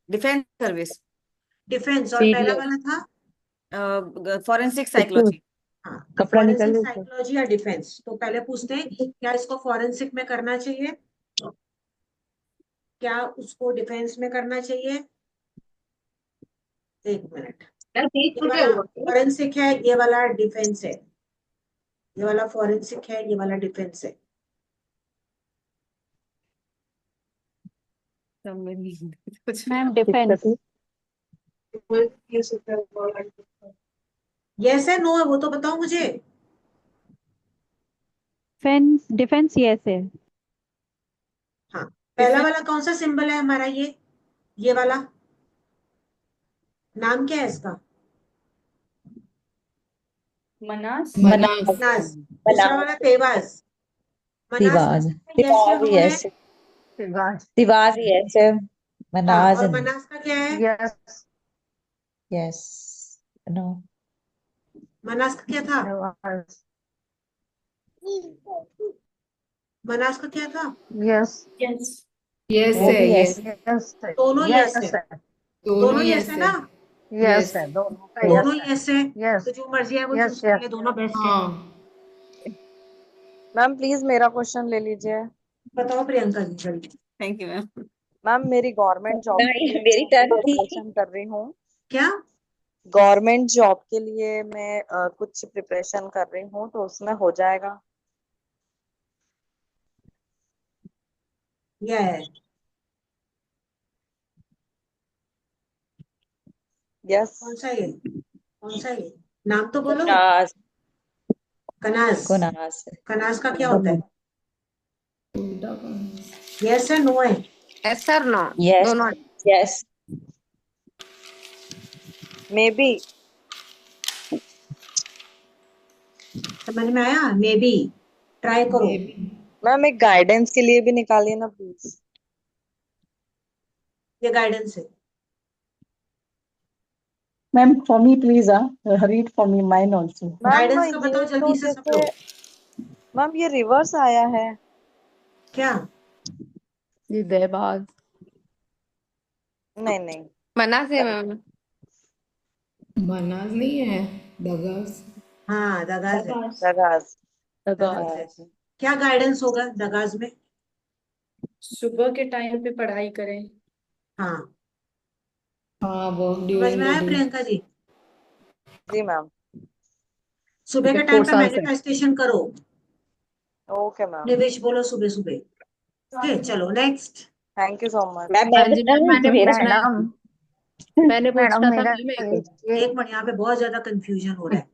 defence service, defence, और पहला सीरियस। वाला था? Forensic psychology. हाँ, तो कपड़ा निकल फॉरेंसिक जाता साइकोलॉजी या डिफेंस, तो पहले पूछते हैं क्या इसको फॉरेंसिक में करना चाहिए, क्या उसको डिफेंस में करना चाहिए। 1 मिनट, ये वाला फॉरेंसिक है, ये वाला डिफेंस है, ये वाला फॉरेंसिक है, ये वाला डिफेंस है। सब में नहीं कुछ। मैम दिक्कत डिफेंस। है। यस है नो है वो तो बताओ मुझे। डिफेंस डिफेंस यस है। हाँ, पहला डिफेंस। वाला कौन सा सिंबल है हमारा, ये वाला नाम क्या है इसका? मनास। मनास। मनास। मनास। दूसरा वाला तेवाज। मनास में तिवाज। यस या तिवाज नो है? यस। तिवाज यस। हाँ, मनाज और मनास का क्या है? यस। यस। नो। मनास का क्या था? मनास का क्या था? यस। यस। यस वो है, भी यस। यस। यस है। दोनों यस है, यस है। दोनों दोनों यस यस है है। ना। Yes yes. है, दोनों का दोनों यस है। यस है, यस। तो जो मर्जी है वो चूज यस कर ले, यस। दोनों बेस्ट है। हाँ। मैम प्लीज मेरा क्वेश्चन ले लीजिए। बताओ प्रियंका जी जल्दी। Thank you ma'am. मैम मेरी गवर्नमेंट जॉब के नहीं, लिए मेरी मैं टर्न थी। प्रिपरेशन कर रही हूँ। क्या? गवर्नमेंट जॉब के लिए मैं कुछ प्रिपरेशन कर रही हूँ, तो उसमें हो जाएगा? यह है, यस। कौन सा ये, कौन सा ये, नाम तो बोलो। कुनास। कनास। कुनास। कनास का क्या होता है? उल्टा कौन? यस है नो है? yes or no यस दोनों यस मे बी। समझ में आया? मे बी ट्राई करो। May be. मैम एक गाइडेंस के लिए भी निकालिए ना प्लीज। ये गाइडेंस है। Ma'am, for me, please, read for me mine also. Ma'am guidance का ये बताओ तो जल्दी से सब जैसे लोग। मैम ये रिवर्स आया है। क्या? ये दहबाज। नहीं नहीं। मना से मैम मनाज नहीं है, दगास। हाँ दगाज है। दगाज। दगाज है। क्या गाइडेंस होगा दगाज में? सुबह के टाइम पे पढ़ाई करें। हाँ हाँ वर्क समझ ड्यूरिंग में द आया डे। प्रियंका जी? जी मैम। सुबह के टाइम पे मैनिफेस्टेशन करो। Okay ma'am. निवेश बोलो सुबह सुबह। ओके चलो next. Thank you so much. Ma'am हाँ मैं जी मैम, मैंने मेरा पूछना है। मैंने पूछना था मैम एक। एक मिनट, यहाँ पे बहुत ज्यादा कंफ्यूजन हो रहा है।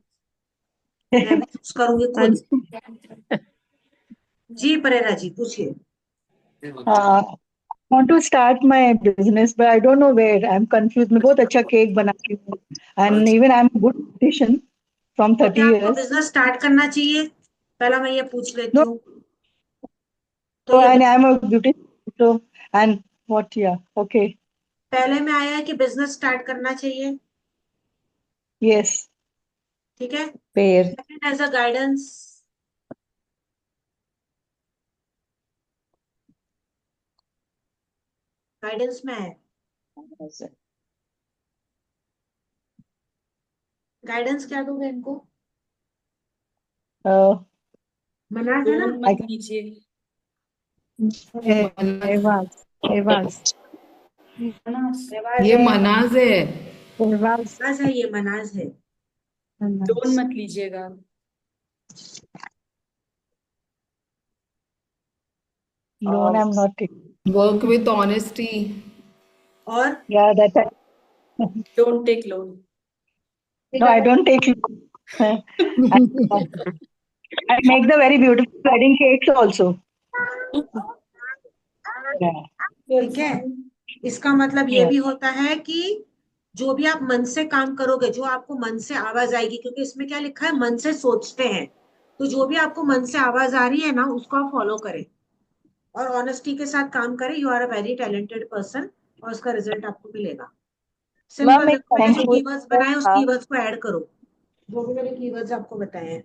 मैं भी चूज करूंगी हाँ खुद। जी। जी परेरा जी पूछिए। Want to start my business, but I don't know where. I'm confused. मैं बहुत अच्छा केक बनाती हूँ, and even I'm a good beautician from तो 30 क्या आपको years. बिजनेस स्टार्ट करना चाहिए? पहला मैं ये पूछ लेती No, हूँ। तो ये and I'm a beautician. So, and what? Yeah, okay, पहले में आया है कि बिजनेस स्टार्ट करना चाहिए। yes. ठीक है। फिर second as a guidance, guidance में है। गाइडेंस क्या दोगे इनको? Uh, मना है ना? लोन I मत लीजिए। मनाज। Evans. रिवाज ये है। मनाज है। मनाज है, ये मनाज है। लोन मत लीजिएगा। Loan I'm not taking. Work with honesty. और Yeah, that. Don't take loan. No, I don't take loan. I make the very beautiful wedding cakes also. Yeah. ठीक है। इसका मतलब ये Yeah. भी होता है कि जो भी आप मन से काम करोगे, जो आपको मन से आवाज आएगी, क्योंकि इसमें क्या लिखा है, मन से सोचते हैं, तो जो भी आपको मन से आवाज आ रही है ना, उसको आप फॉलो करें और ऑनेस्टी के साथ काम करें। You are a very talented person और उसका रिजल्ट आपको मिलेगा। Ma'am simple. एक देखो मैंने जो कंफ्यूजन कीवर्ड्स और बनाए उस था। कीवर्ड्स को ऐड करो, जो भी मैंने कीवर्ड्स आपको बताए हैं।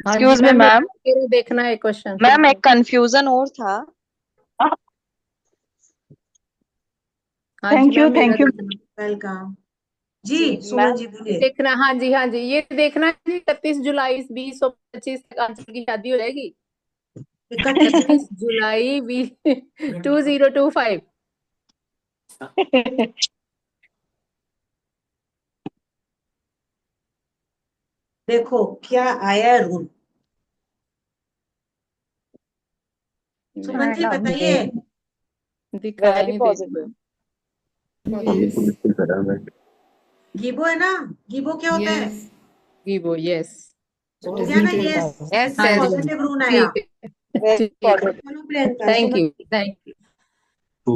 हाँ जी एक्सक्यूज मी मैम, मैम। मेरा देखना है क्वेश्चन। मैम एक कंफ्यूजन और था। हाँ जी मैम, मेरा Thank you. देखना। वेलकम जी। जी सोलन मैम। जी बोलिए। देखना, हाँ जी हाँ जी, ये देखना है कि 31 जुलाई 2025 तक आंसर की शादी हो जाएगी। 31 जुलाई 2025। देखो क्या आया रूल। सुमन जी मैडम बताइए। दिखाई वेरी नहीं दे रही पॉजिटिव। मैम। यस गीबो है ना? गीबो क्या होता है? यस। Vivo, yes. हो गया ना? Positive yes. vibe. यस हाँ यस जी पॉजिटिव रूल आया। ठीक है, वेरी ठीक है। पॉजिटिव। चलो Priyanka, thank Suman you, thank you.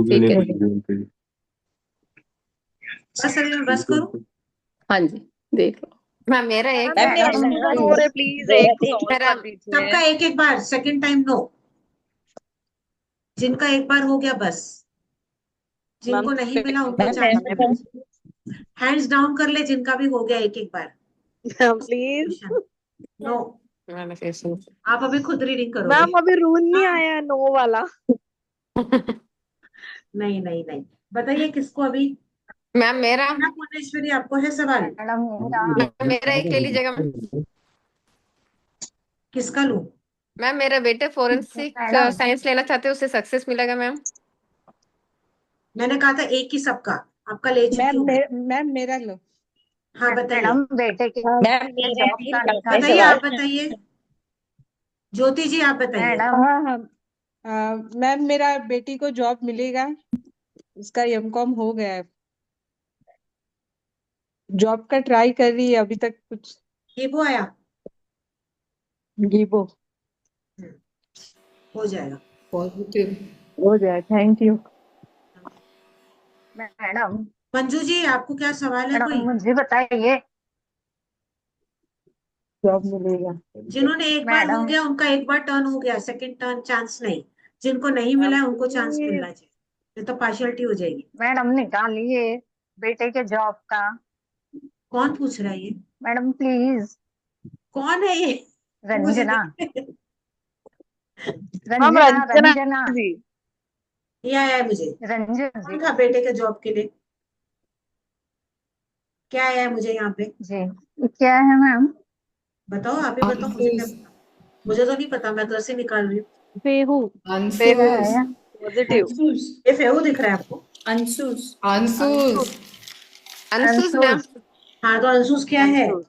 ठीक है जी। बस अभी मैं बस करूं? हाँ जी, देख लो। मैम मेरा एक मैम मैम क्वेश्चन कंफ्यूजन है। हो रहा है, प्लीज मेरा एक सॉल्व मेरा कर दीजिए। सबका एक एक बार, सेकंड टाइम नो। जिनका एक बार हो गया बस, मैम जिनको नहीं मिला उनको मैम चांस मैं मिला। हैंड्स डाउन कर ले जिनका भी हो गया एक एक बार। प्लीज। Question no. मैनिफेस्टेशन। आप अभी खुद रीडिंग करोगे? मैम अभी रूल नहीं हाँ। आया नो वाला। नहीं नहीं नहीं, बताइए किसको अभी। मैम मेरा ना पुर्णेश्वरी, आपको है सवाल? मैम मेरा एक ले लीजिएगा मैम। किसका लूं? मैम मेरा बेटे फोरेंसिक साइंस लेना चाहते हैं, उसे सक्सेस मिलेगा मैम। मैंने कहा था एक ही सबका, आपका ले चुकी हूँ मैं। मैम मेरा लो। हाँ बताइए। मैम मेरा भी आपका बताइए, सवाल। आप बताइए। ज्योति जी आप बताइए। हाँ हाँ। मैम मेरा बेटी को जॉब मिलेगा, उसका एमकॉम हो गया है, जॉब का ट्राई कर रही है, अभी तक कुछ ये वो आया। गिबो। हो जाएगा। पॉजिटिव। हो जाए, thank you madam. Manju ji, आपको क्या सवाल है मैडम कोई? मुझे बताइए, जॉब मिलेगा जिन्होंने एक बार हो मैडम? गया उनका एक बार टर्न हो गया, सेकंड टर्न चांस नहीं। जिनको नहीं मिला है उनको चांस अभी मिलना चाहिए, नहीं तो पार्शियलिटी हो जाएगी। मैडम निकालिए बेटे के जॉब का। कौन पूछ रहा है ये? Madam please. कौन है ये? मुझे रंजना, देख रंजना रंजना रंजना जी। ये आया है मुझे। रंजना जी। कौन था बेटे के जॉब के लिए? क्या आया है मुझे यहाँ पे? जी क्या है मैम? बताओ, आप ही बताओ, मुझे क्या आंसर्स। पता। मुझे तो नहीं पता, मैं घर से निकाल रही हूँ। फेहू। आंसर्स। पॉजिटिव। अंशुस। ये फेहू दिख रहा है आपको? अंशुस। आंसर्स। अंशुस मैम। अंशुल। हाँ, तो अंशुस क्या है? अंशुल।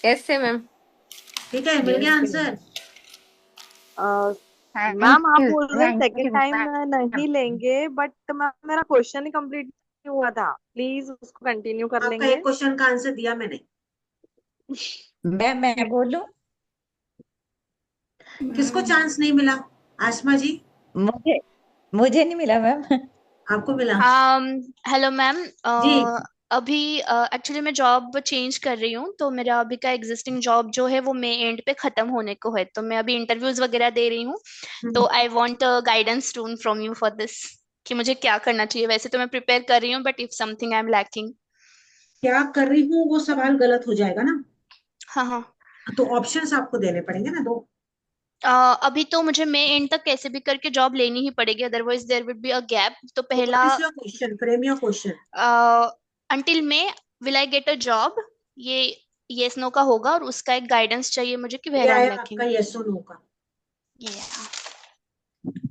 यस है मैम। ठीक है, मिल गया आंसर। मैम आप बोल रहे thank second you time ma'am. नहीं लेंगे, बट मैम मेरा क्वेश्चन ही कंप्लीट नहीं हुआ था, प्लीज उसको कंटिन्यू कर आपका लेंगे? एक क्वेश्चन का आंसर दिया मैंने। मैं बोलूं? किसको मैम चांस नहीं मिला? आसमा जी, मुझे मुझे नहीं मिला मैम। आपको मिला? Hello ma'am. जी। अभी एक्चुअली मैं जॉब चेंज कर रही हूँ, तो मेरा अभी का एग्जिस्टिंग जॉब जो है वो मई एंड पे खत्म होने को है, तो मैं अभी इंटरव्यूज वगैरह दे रही हूँ। तो I want guidance from you for this, कि मुझे क्या करना चाहिए। वैसे तो मैं प्रिपेयर कर रही हूँ, but if something I am lacking. क्या कर रही हूँ वो सवाल गलत हो जाएगा ना, हाँ हाँ। तो ऑप्शंस आपको देने पड़ेंगे ना दो। अभी तो मुझे मई एंड तक कैसे भी करके जॉब लेनी ही पड़ेगी, otherwise there would be a gap. तो तो व्हाट पहला, is your question? Frame your question. Until may will I get a job, ये येस नो का होगा, और उसका एक गाइडेंस चाहिए मुझे कि ये वेयर आई एम आया आपका लैकिंग। यस और नो का?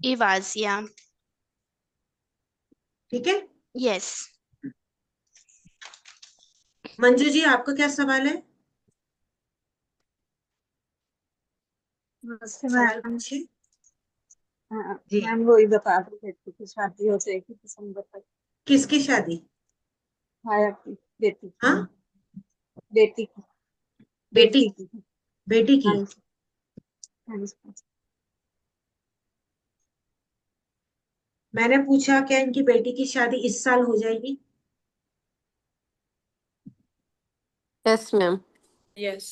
इवाज या ठीक है। यस। मंजू जी, आपका क्या सवाल है? नमस्ते सवाल मैम। पूछिए। हाँ, जी। मैम वही बता रही थी कि शादी हो जाएगी दिसंबर तक। किसकी शादी? हाँ आपकी बेटी की। हाँ, बेटी की। बेटी? बेटी की। बेटी की? हाँ जी। हाँ जी। मैंने पूछा क्या इनकी बेटी की शादी इस साल हो जाएगी? Yes ma'am. यस।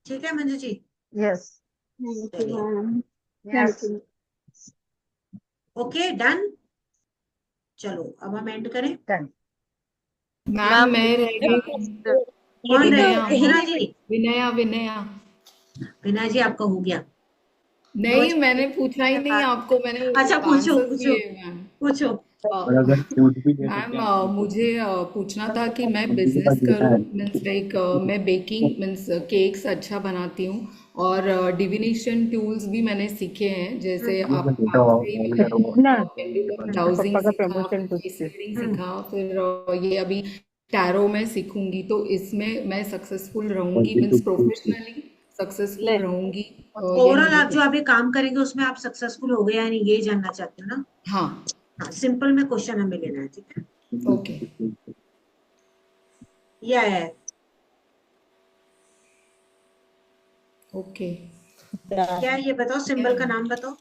ठीक है Manju ji. Yes. Thank you चलिए, ma'am. Yes. Thank you. Okay done. चलो अब हम एंड करें। डन। मैम मैम मैं रह मैम गई। ये भी कौन तो रहे? विनया यही मैम। विनय नहीं जी? विनया विनया। विनय जी, आपका हो गया। दो नहीं, मैंने पूछा ही नहीं आपको, मैंने अच्छा, पूछो आंसर्स पूछो दिए मैम। पूछो। और अगर फूड भी ले मैम सकते हैं आप मुझे पूछना था कि मैं मम्मी के पास बिजनेस बेटा करूं, है। मीन्स लाइक मैं बेकिंग मीन्स केक्स अच्छा बनाती हूँ, और डिविनेशन टूल्स भी मैंने सीखे हैं, जैसे हम्म उसका आप बेटा आपसे ही ऑलरेडी मैंने ना पेंडुलम पापा डाउजिंग का सीखा, फिर प्रमोशन तो फेस रीडिंग हम्म। सीखा, फिर ये अभी टैरो में सीखूंगी, तो इसमें मैं सक्सेसफुल रहूंगी, पॉजिटिव मीन्स पूछती प्रोफेशनली सक्सेसफुल ले। रहूंगी, या ओवरऑल नहीं? आप जो अभी काम करेंगे उसमें आप सक्सेसफुल हो गए या नहीं, ये जानना चाहते हो ना? हाँ। हाँ, सिंपल में क्वेश्चन हमें लेना है, ठीक है। ओके। ये आया है। ओके। क्या है ये बताओ, सिंबल का नाम बताओ।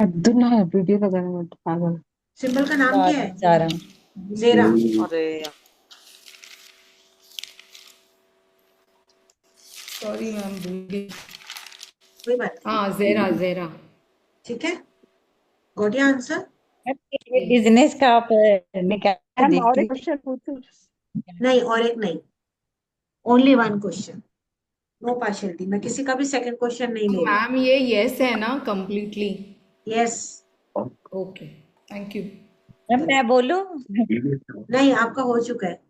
अब्दुल्ला है वीडियो लगाने में तो पागल। सिंबल का नाम क्या है? सारा। जेरा। अरे यार। सॉरी मैम, भूल गई। कोई बात नहीं। हाँ, जेरा जेरा। ठीक है, गॉट योर आंसर? बिजनेस का आप निकाल मैम और एक दीजिए। क्वेश्चन पूछूं? नहीं, और एक नहीं, only one question. No partiality, मैं किसी का भी सेकंड क्वेश्चन नहीं ले रही। मैम ये यस है ना completely? Yes. Okay, thank you. मैं बोलूं? नहीं, आपका हो चुका है।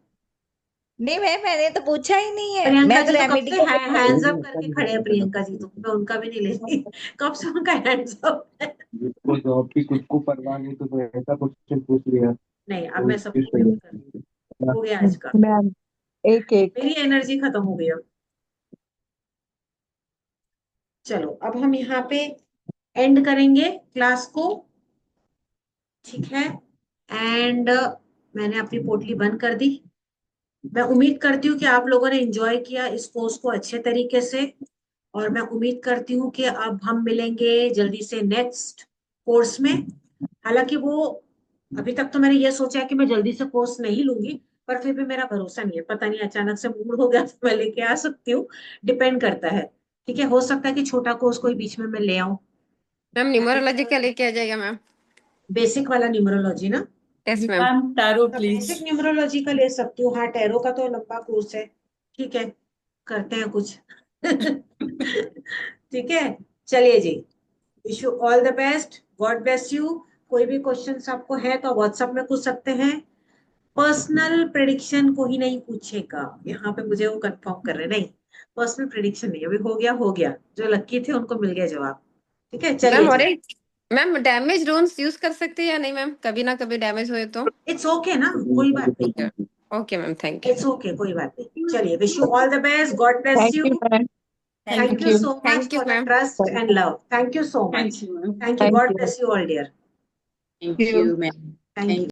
नहीं मैंने तो पूछा ही नहीं है, प्रियंका मैं तो जी तो कब रेमेडी से का हैंड्स अप करके खड़े हैं। प्रियंका जी तो मैं उनका भी नहीं ले रही। कब से उनका हैंड्स अप है। जिसको जॉब की खुद को परवाह नहीं तो फिर ऐसा क्वेश्चन पूछ लिया नहीं, अब तो मैं किस सबको म्यूट कर रही हूँ। हो गया आज का। मैम एक एक। मेरी एनर्जी खत्म हो गई अब। चलो अब हम यहाँ पे एंड करेंगे क्लास को, ठीक है। एंड मैंने अपनी पोटली बंद कर दी। मैं उम्मीद करती हूँ कि आप लोगों ने एंजॉय किया इस कोर्स को अच्छे तरीके से, और मैं उम्मीद करती हूँ कि अब हम मिलेंगे जल्दी से नेक्स्ट कोर्स में। हालांकि वो अभी तक तो मैंने ये सोचा है कि मैं जल्दी से कोर्स नहीं लूंगी, पर फिर भी मेरा भरोसा नहीं है, पता नहीं अचानक से मूड हो गया तो मैं लेके आ सकती हूँ, डिपेंड करता है। ठीक है, हो सकता है कि छोटा कोर्स कोई बीच में मैं ले आऊं। मैम न्यूमरोलॉजी क्या लेके आ जाएगा मैम? बेसिक वाला न्यूमरोलॉजी ना? Yes ma'am. Ma'am tarot please. Basic numerology का ले सकती हूँ, हाँ। टैरो का तो लंबा कोर्स है, ठीक है, करते हैं कुछ। ठीक है, चलिए जी, wish you all the best, God bless you. कोई भी क्वेश्चंस आपको है तो व्हाट्सएप में पूछ सकते हैं। पर्सनल प्रेडिक्शन को ही नहीं पूछेगा, यहाँ पे मुझे वो कंफर्म कर रहे, नहीं पर्सनल प्रेडिक्शन नहीं, अभी हो गया, जो लक्की थे उनको मिल गया जवाब। ठीक है, चलिए मैम और जी। एक मैम डैमेज रून्स यूज कर सकते हैं या नहीं मैम, कभी ना कभी डैमेज हुए तो? इट्स ओके ना, कोई बात नहीं। Okay ma'am, thank you. It's okay, कोई बात नहीं। चलिए, wish you all the best, God bless Thank you. you, ma'am. Thank you so much thank you for the ma'am. trust and love. Thank you so much. Thank you ma'am. Thank you. Thank God you. bless you all, dear. Thank you ma'am. Thank you.